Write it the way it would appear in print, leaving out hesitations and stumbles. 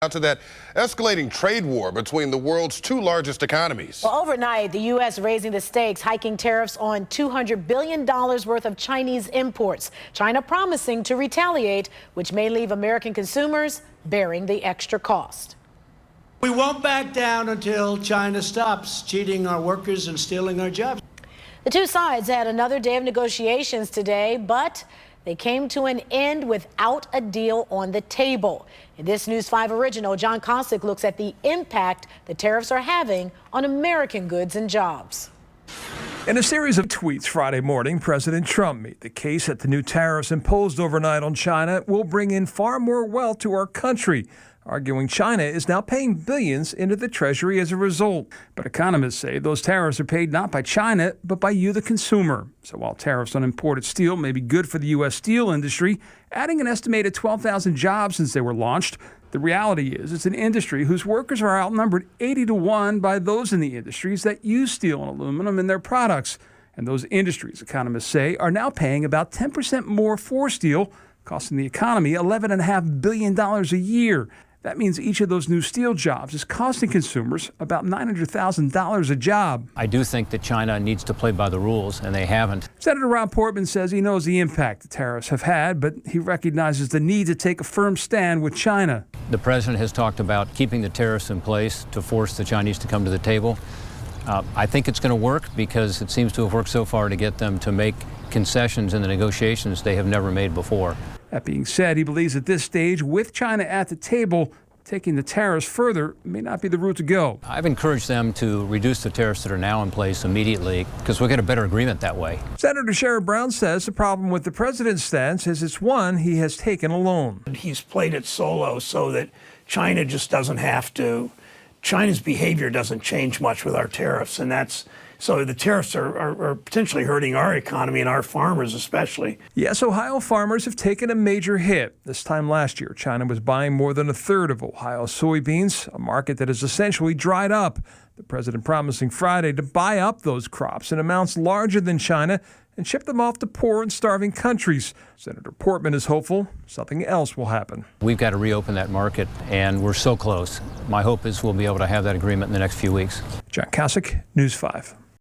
Out to that escalating trade war between the world's two largest economies. Well, overnight, the U.S. raising the stakes, hiking tariffs on $200 billion worth of Chinese imports. China promising to retaliate, which may leave American consumers bearing the extra cost. We won't back down until China stops cheating our workers and stealing our jobs. The two sides had another day of negotiations today, but they came to an end without a deal on the table. In this News 5 original, John Kosick looks at the impact the tariffs are having on American goods and jobs. In a series of tweets Friday morning, President Trump made the case that the new tariffs imposed overnight on China will bring in far more wealth to our country, arguing China is now paying billions into the Treasury as a result. But economists say those tariffs are paid not by China, but by you, the consumer. So while tariffs on imported steel may be good for the U.S. steel industry, adding an estimated 12,000 jobs since they were launched, the reality is it's an industry whose workers are outnumbered 80-1 by those in the industries that use steel and aluminum in their products. And those industries, economists say, are now paying about 10% more for steel, costing the economy $11.5 billion a year. That means each of those new steel jobs is costing consumers about $900,000 a job. I do think that China needs to play by the rules, and they haven't. Senator Rob Portman says he knows the impact the tariffs have had, but he recognizes the need to take a firm stand with China. The president has talked about keeping the tariffs in place to force the Chinese to come to the table. I think it's going to work because it seems to have worked so far to get them to make concessions in the negotiations they have never made before. That being said, he believes at this stage, with China at the table, taking the tariffs further may not be the route to go. I've encouraged them to reduce the tariffs that are now in place immediately because we'll get a better agreement that way. Senator Sherrod Brown says the problem with the president's stance is it's one he has taken alone. He's played it solo so that China just doesn't have to. China's behavior doesn't change much with our tariffs, and so the tariffs are potentially hurting our economy and our farmers especially. Yes, Ohio farmers have taken a major hit. This time last year, China was buying more than a third of Ohio's soybeans, a market that has essentially dried up. The president promising Friday to buy up those crops in amounts larger than China and ship them off to poor and starving countries. Senator Portman is hopeful something else will happen. We've got to reopen that market, and we're so close. My hope is we'll be able to have that agreement in the next few weeks. John Kosick, News 5.